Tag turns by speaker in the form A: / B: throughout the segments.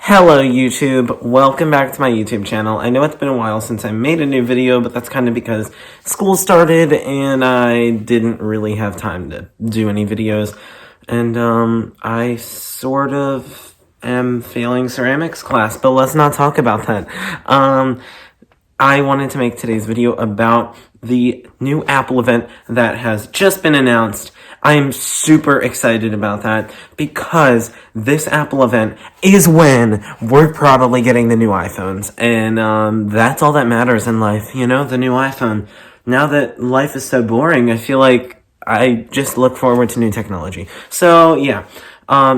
A: Hello YouTube, welcome back to my YouTube channel. I know it's been a while since I made a new video, but that's kind of because school started and I didn't really have time to do any videos. And I sort of am failing ceramics class, but let's not talk about that. I wanted to make today's video about the new Apple event that has just been announced. I am super excited about that because this Apple event is when we're probably getting the new iPhones. And that's all that matters in life, you know, the new iPhone. Now that life is so boring, I feel like I just look forward to new technology. So yeah,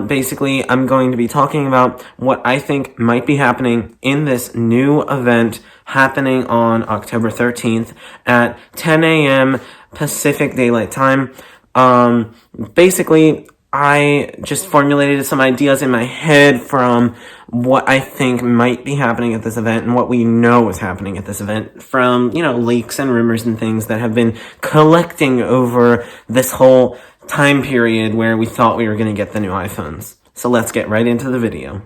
A: basically I'm going to be talking about what I think might be happening in this new event happening on October 13th at 10 a.m. Pacific Daylight Time. Basically, I just formulated some ideas in my head from what I think might be happening at this event and what we know is happening at this event from, you know, leaks and rumors and things that have been collecting over this whole time period where we thought we were going to get the new iPhones. So let's get right into the video.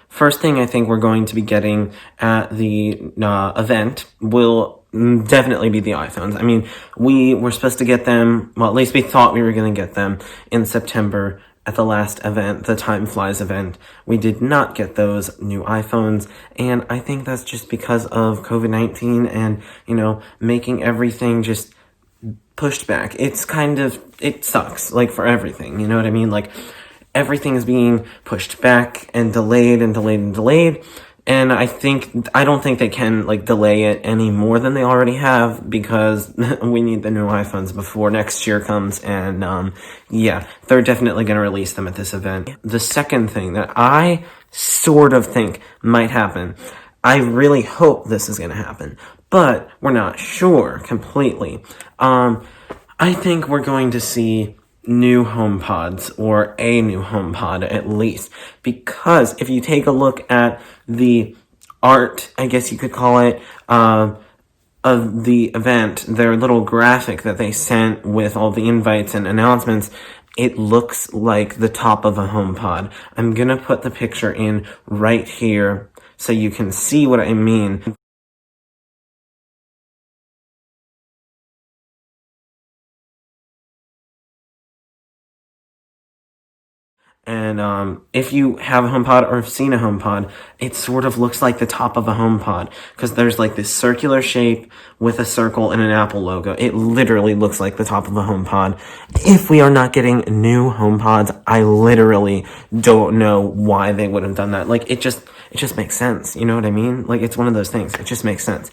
A: First thing I think we're going to be getting at the event will definitely be the iPhones. I mean, we were supposed to get them, well, at least we thought we were going to get them in September at the last event, the Time Flies event. We did not get those new iPhones, and I think that's just because of COVID-19 and, you know, making everything just pushed back. It sucks, like, for everything, you know what I mean? Like, everything is being pushed back and delayed and delayed and delayed. And I don't think they can, like, delay it any more than they already have because we need the new iPhones before next year comes. And, yeah, they're definitely going to release them at this event. The second thing that I sort of think might happen, I really hope this is going to happen, but we're not sure completely. I think we're going to see new Homepods, or a new Homepod at least, because if you take a look at the art, I guess you could call it, of the event, their little graphic that they sent with all the invites and announcements, it looks like the top of a HomePod. I'm gonna put the picture in right here so you can see what I mean. And if you have a HomePod or have seen a HomePod, it sort of looks like the top of a HomePod because there's like this circular shape with a circle and an Apple logo. It literally looks like the top of a HomePod. If we are not getting new HomePods, I literally don't know why they would have done that. Like, it just makes sense. You know what I mean? Like, it's one of those things. It just makes sense.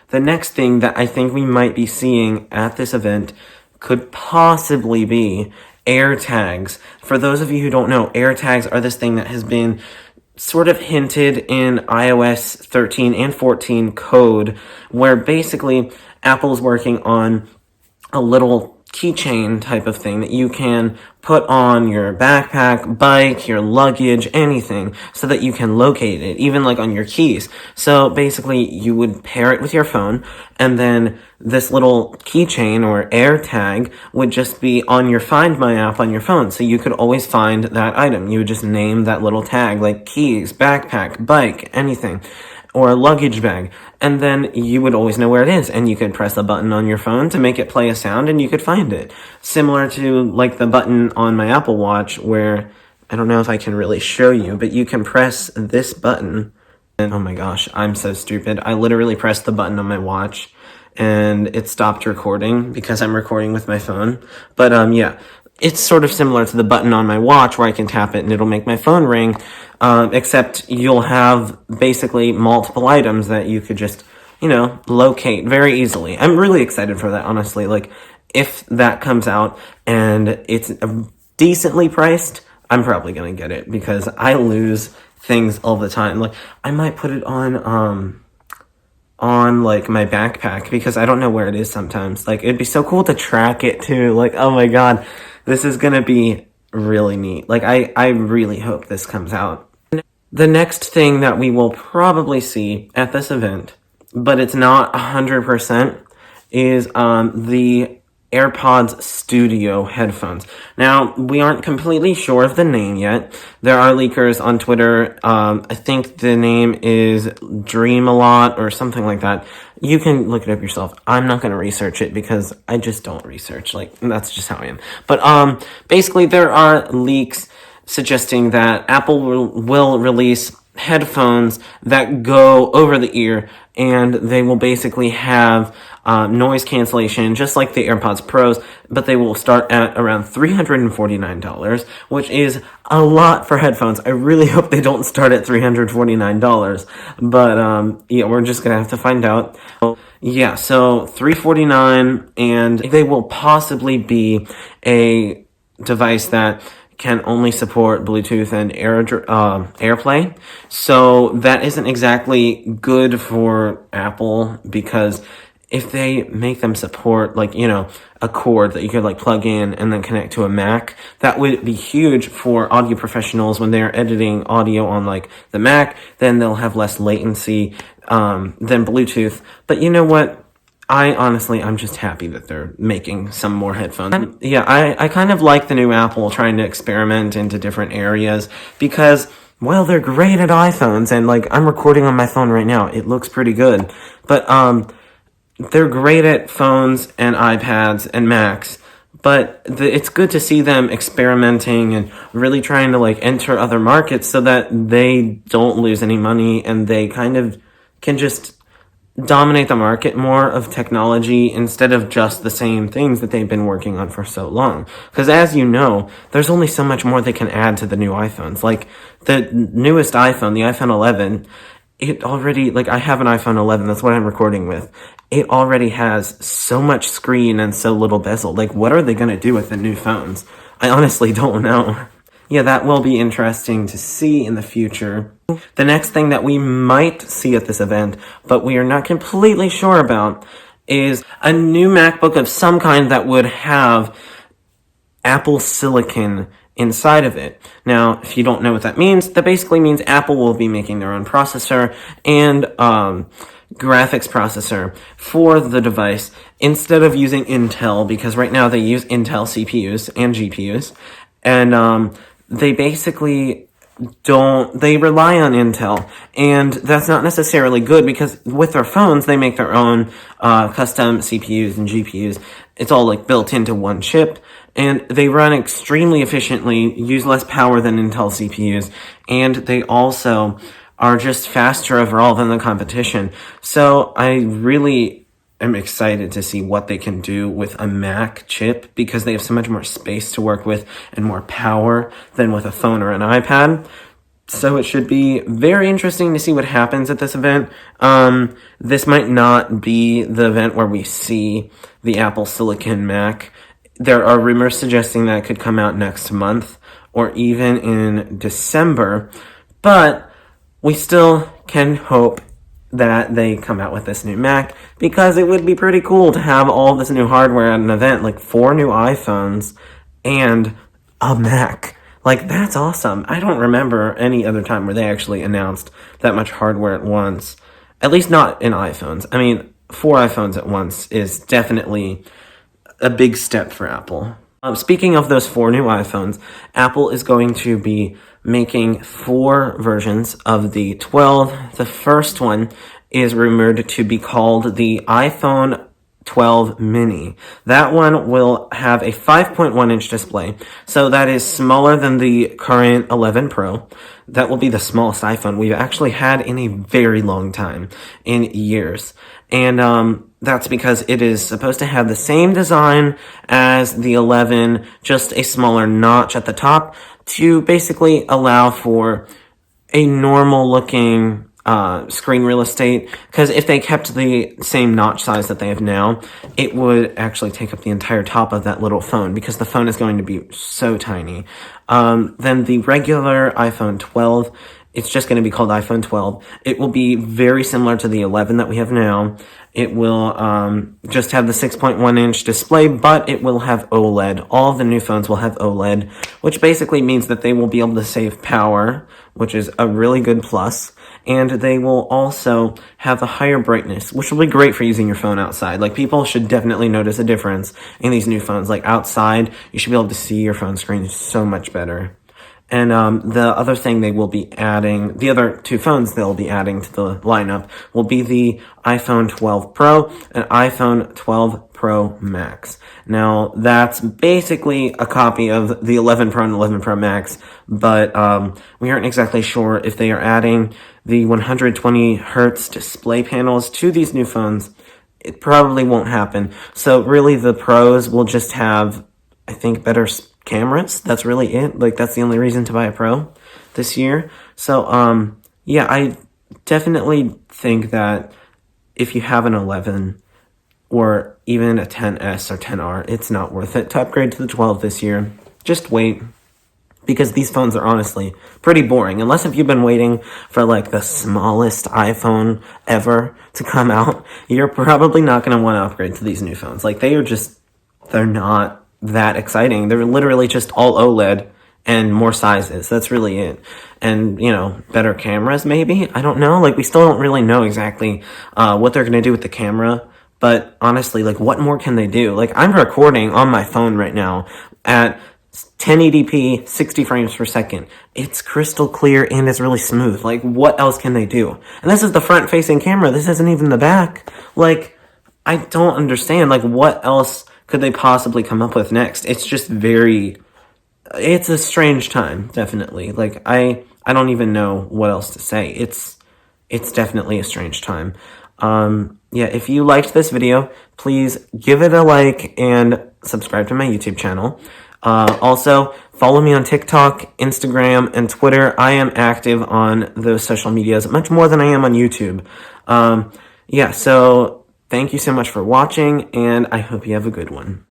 A: The next thing that I think we might be seeing at this event could possibly be AirTags. For those of you who don't know, AirTags are this thing that has been sort of hinted in iOS 13 and 14 code, where basically Apple's working on a little keychain type of thing that you can put on your backpack, bike, your luggage, anything, so that you can locate it, even like on your keys. So basically you would pair it with your phone, and then this little keychain or AirTag would just be on your Find My app on your phone, so you could always find that item. You would just name that little tag, like keys, backpack, bike, anything, or a luggage bag, and then you would always know where it is, and you could press a button on your phone to make it play a sound, and you could find it. Similar to, like, the button on my Apple Watch, where, I don't know if I can really show you, but you can press this button, and oh my gosh, I'm so stupid. I literally pressed the button on my watch, and it stopped recording, because I'm recording with my phone. But, yeah. It's sort of similar to the button on my watch where I can tap it and it'll make my phone ring, except you'll have basically multiple items that you could just, you know, locate very easily. I'm really excited for that, honestly. Like, if that comes out and it's decently priced, I'm probably gonna get it because I lose things all the time. Like, I might put it on like my backpack because I don't know where it is sometimes. Like, it'd be so cool to track it too. Like, oh my god, this is gonna be really neat. Like, I really hope this comes out. The next thing that we will probably see at this event, but it's not 100%, is the AirPods Studio headphones. Now, we aren't completely sure of the name yet. There are leakers on Twitter. I think the name is Dream-A-Lot or something like that. You can look it up yourself. I'm not going to research it because I just don't research. Like, that's just how I am. But basically, there are leaks suggesting that Apple will release headphones that go over the ear, and they will basically have noise cancellation, just like the AirPods Pros, but they will start at around $349, which is a lot for headphones. I really hope they don't start at $349, but yeah, we're just gonna have to find out. Yeah, so $349, and they will possibly be a device that can only support Bluetooth and AirPlay. So that isn't exactly good for Apple, because if they make them support, like, you know, a cord that you could like plug in and then connect to a Mac, that would be huge for audio professionals when they're editing audio on like the Mac. Then they'll have less latency than Bluetooth. But you know what? I'm just happy that they're making some more headphones. Yeah, I kind of like the new Apple trying to experiment into different areas because, well, they're great at iPhones, and like I'm recording on my phone right now. It looks pretty good. But they're great at phones and iPads and Macs. But it's good to see them experimenting and really trying to like enter other markets so that they don't lose any money and they kind of can just dominate the market more of technology instead of just the same things that they've been working on for so long. Because as you know, there's only so much more they can add to the new iPhones. Like the newest iPhone, the iPhone 11, it already, like I have an iPhone 11, that's what I'm recording with. It already has so much screen and so little bezel. Like, what are they going to do with the new phones? I honestly don't know. Yeah, that will be interesting to see in the future. The next thing that we might see at this event, but we are not completely sure about, is a new MacBook of some kind that would have Apple Silicon inside of it. Now, if you don't know what that means, that basically means Apple will be making their own processor and graphics processor for the device instead of using Intel, because right now they use Intel CPUs and GPUs, and they basically they rely on Intel, and that's not necessarily good because with their phones, they make their own custom CPUs and GPUs. It's all like built into one chip, and they run extremely efficiently, use less power than Intel CPUs, and they also are just faster overall than the competition. So I really am excited to see what they can do with a Mac chip because they have so much more space to work with and more power than with a phone or an iPad. So it should be very interesting to see what happens at this event. This might not be the event where we see the Apple Silicon Mac. There are rumors suggesting that it could come out next month or even in December, but we still can hope that they come out with this new Mac, because it would be pretty cool to have all this new hardware at an event, like 4 new iPhones and a Mac. Like, that's awesome. I don't remember any other time where they actually announced that much hardware at once. At least not in iPhones. I mean, 4 iPhones at once is definitely a big step for Apple. Speaking of those 4 new iPhones, Apple is going to be making 4 versions of the 12. The first one is rumored to be called the iPhone 12 mini. That one will have a 5.1 inch display, so that is smaller than the current 11 Pro. That will be the smallest iPhone we've actually had in a very long time, in years. And that's because it is supposed to have the same design as the 11, just a smaller notch at the top to basically allow for a normal looking screen real estate, because if they kept the same notch size that they have now, it would actually take up the entire top of that little phone, because the phone is going to be so tiny. Then the regular iPhone 12, it's just going to be called iPhone 12. It will be very similar to the 11 that we have now. It will just have the 6.1 inch display, but it will have OLED. All of the new phones will have OLED, which basically means that they will be able to save power, which is a really good plus. and they will also have a higher brightness, which will be great for using your phone outside. Like, people should definitely notice a difference in these new phones. Like, outside, you should be able to see your phone screen so much better. And the other thing they will be adding, the other two phones they'll be adding to the lineup will be the iPhone 12 Pro and iPhone 12 Pro Max. Now, that's basically a copy of the 11 Pro and 11 Pro Max, but we aren't exactly sure if they are adding the 120 hertz display panels to these new phones. It probably won't happen. So really, the Pros will just have, I think, better cameras. That's really it. Like, that's the only reason to buy a Pro this year. So, yeah, I definitely think that if you have an 11 or even a 10S or 10R, it's not worth it to upgrade to the 12 this year. Just wait, because these phones are honestly pretty boring. Unless if you've been waiting for like the smallest iPhone ever to come out, you're probably not going to want to upgrade to these new phones. Like, they're not that exciting. They're literally just all OLED and more sizes. That's really it. And, you know, better cameras maybe? I don't know. Like, we still don't really know exactly what they're going to do with the camera. But honestly, like, what more can they do? Like, I'm recording on my phone right now at 1080p, 60 frames per second. It's crystal clear and it's really smooth. Like, what else can they do? And this is the front-facing camera. This isn't even the back. Like, I don't understand. Like, what else could they possibly come up with next? It's just it's a strange time, definitely. Like, I don't even know what else to say. It's definitely a strange time. Yeah, if you liked this video, please give it a like and subscribe to my YouTube channel. Also, follow me on TikTok, Instagram, and Twitter. I am active on those social medias much more than I am on YouTube. Yeah, so thank you so much for watching, and I hope you have a good one.